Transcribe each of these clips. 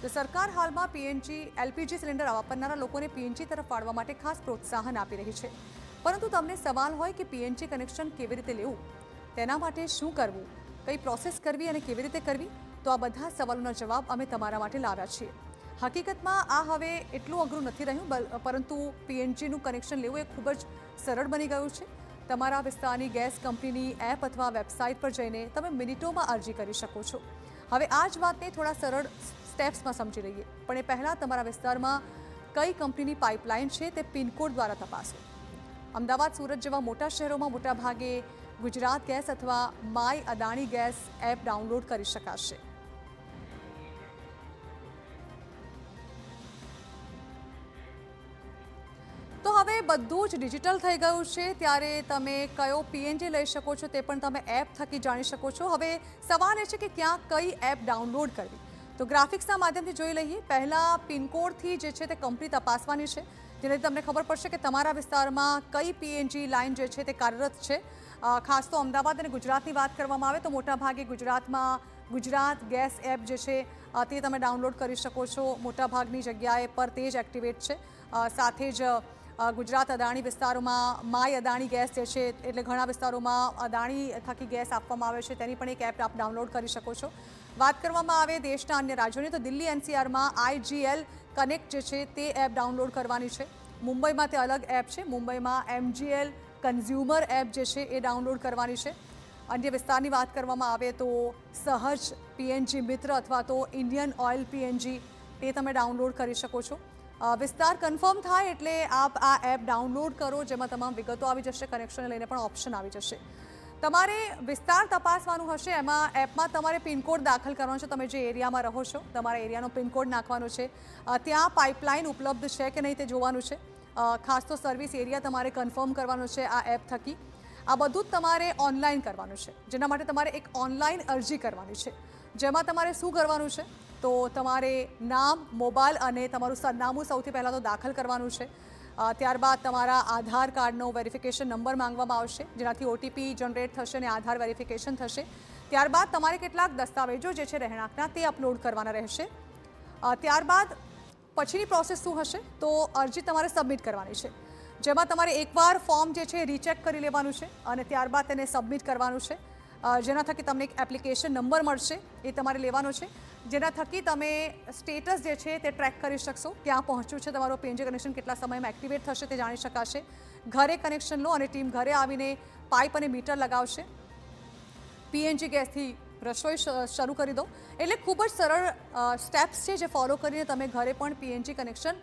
તો સરકાર હાલમાં પીએનજી એલપીજી સિલિન્ડર વાપરનારા લોકોને પીએનજી તરફ વાળવા માટે ખાસ પ્રોત્સાહન આપી રહી છે, પરંતુ તમને સવાલ હોય કે પીએનજી કનેક્શન કેવી રીતે લેવું, તેના માટે શું કરવું, કઈ પ્રોસેસ કરવી અને કેવી રીતે કરવી, તો આ બધા સવાલોના જવાબ અમે તમારા માટે લાવ્યા છીએ। હકીકતમાં આ હવે એટલું અઘરું નથી રહ્યું, પરંતુ પીએનજીનું કનેક્શન લેવું એ ખૂબ જ સરળ બની ગયું છે। તમારા વિસ્તારની ગેસ કંપનીની એપ અથવા વેબસાઇટ પર જઈને તમે મિનિટોમાં અરજી કરી શકો છો। હવે આ જ વાતને થોડા સરળ સ્ટેપ્સમાં સમજી લઈએ, પણ એ પહેલાં તમારા વિસ્તારમાં કઈ કંપનીની પાઇપલાઇન છે તે પિનકોડ દ્વારા તપાસો। અમદાવાદ, સુરત જેવા મોટા શહેરોમાં મોટાભાગે ગુજરાત ગેસ અથવા my Adani gas app download કરી શકાશે। તો હવે બધું જ ડિજિટલ થઈ ગયું છે, ત્યારે તમે કયો પીએનજી લઈ શકો છો તે પણ તમે એપ થકી જાણી શકો છો। હવે સવાલ એ છે કે ક્યાં કઈ એપ ડાઉનલોડ કરવી, તો ગ્રાફિક્સના માધ્યમથી જોઈ લઈએ। પહેલાં પિનકોડથી જે છે તે કંપની તપાસવાની છે, જેનાથી તમને ખબર પડશે કે તમારા વિસ્તારમાં કઈ પીએનજી લાઇન જે છે તે કાર્યરત છે। ખાસ તો અમદાવાદ અને ગુજરાતની વાત કરવામાં આવે તો મોટાભાગે ગુજરાતમાં ગુજરાત ગેસ એપ જે છે તે તમે ડાઉનલોડ કરી શકો છો। મોટાભાગની જગ્યાએ પર તે જ એક્ટિવેટ છે। સાથે જ ગુજરાત અદાણી વિસ્તારોમાં માય અદાણી ગેસ જે છે, એટલે ઘણા વિસ્તારોમાં અદાણી થકી ગેસ આપવામાં આવે છે, તેની પણ એક એપ આપ ડાઉનલોડ કરી શકો છો। વાત કરવામાં આવે દેશના અન્ય રાજ્યોની, તો દિલ્હી એનસીઆરમાં આઈજીએલ કનેક્ટ જે છે તે એપ ડાઉનલોડ કરવાની છે। મુંબઈમાં તે અલગ એપ છે, મુંબઈમાં એમજીએલ કન્ઝ્યુમર એપ જે છે એ ડાઉનલોડ કરવાની છે। અન્ય વિસ્તારની વાત કરવામાં આવે તો સહજ પીએનજી મિત્ર અથવા તો ઇન્ડિયન ઓઇલ પીએનજી તે તમે ડાઉનલોડ કરી શકો છો। વિસ્તાર કન્ફર્મ થાય એટલે આપ આ એપ ડાઉનલોડ કરો, જેમાં તમામ વિગતો આવી જશે, કનેક્શનને લઈને પણ ઓપ્શન આવી જશે। તમારે વિસ્તાર તપાસવાનું હશે, એમાં એપમાં તમારે પિનકોડ દાખલ કરવાનો છે। તમે જે એરિયામાં રહો છો તમારા એરિયાનો પિનકોડ નાખવાનો છે, ત્યાં પાઇપલાઇન ઉપલબ્ધ છે કે નહીં તે જોવાનું છે। ખાસ તો સર્વિસ એરિયા તમારે કન્ફર્મ કરવાનો છે આ એપ થકી। આ બધું જ તમારે ઓનલાઈન કરવાનું છે, જેના માટે તમારે એક ઓનલાઈન અરજી કરવાની છે, જેમાં તમારે શું કરવાનું છે તો તમારે નામ, મોબાઈલ અને તમારું સરનામું સૌથી પહેલાં તો દાખલ કરવાનું છે। ત્યારબાદ તમારા આધાર કાર્ડનો વેરિફિકેશન નંબર માંગવામાં આવશે, જેનાથી ઓટીપી જનરેટ થશે અને આધાર વેરિફિકેશન થશે। ત્યારબાદ તમારે કેટલાક દસ્તાવેજો જે છે રહેણાંકના તે અપલોડ કરવાના રહેશે। ત્યારબાદ પછીની પ્રોસેસ શું હશે તો અરજી તમારે સબમિટ કરવાની છે, જેમાં તમારે એકવાર ફોર્મ જે છે રીચેક કરી લેવાનું છે અને ત્યારબાદ તેને સબમિટ કરવાનું છે, જેના થકી તમને એક એપ્લિકેશન નંબર મળશે, એ તમારે લેવાનો છે, જેના થકી તમે સ્ટેટસ જે છે તે ટ્રેક કરી શકશો, ક્યાં પહોંચ્યું છે તમારું પીએનજી કનેક્શન, કેટલા સમયમાં એક્ટિવેટ થશે તે જાણી શકાશે। ઘરે કનેક્શન લો અને ટીમ ઘરે આવીને પાઇપ અને મીટર લગાવશે, પીએનજી ગેસથી રસોઈ શરૂ કરી દો। એટલે ખૂબ જ સરળ સ્ટેપ્સ છે, જે ફોલો કરીને તમે ઘરે પણ પીએનજી કનેક્શન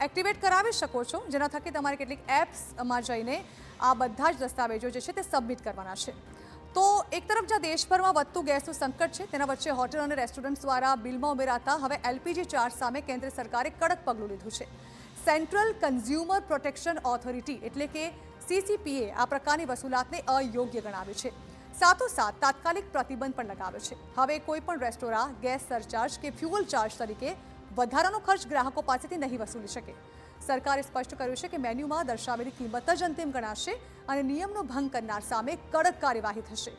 એક્ટિવેટ કરાવી શકો છો, જેના થકી તમારે કેટલીક એપ્સમાં જઈને આ બધા જ દસ્તાવેજો જે છે તે સબમિટ કરવાના છે। તો એક તરફ જ્યાં દેશભરમાં વધતું ગેસનું સંકટ છે, તેના વચ્ચે હોટલ અને રેસ્ટોરન્ટ દ્વારા બિલમાં ઉમેરાતા હવે એલપીજી ચાર્જ સામે કેન્દ્ર સરકારે કડક પગલું લીધું છે। સેન્ટ્રલ કન્ઝ્યુમર પ્રોટેક્શન ઓથોરિટી એટલે કે સીસીપીએ આ પ્રકારની વસૂલાતને અયોગ્ય ગણાવી છે, સાથોસાથ તાત્કાલિક પ્રતિબંધ પણ લગાવ્યો છે। હવે કોઈ પણ રેસ્ટોરાં ગેસ સરચાર્જ કે ફ્યુઅલ ચાર્જ તરીકે વધારાનો ખર્ચ ગ્રાહકો પાસેથી નહીં વસૂલી શકે। સરકારે સ્પષ્ટ કર્યું છે કે મેન્યુમાં દર્શાવેલી કિંમત જ અંતિમ ગણાશે અને નિયમનો ભંગ કરનાર સામે કડક કાર્યવાહી થશે।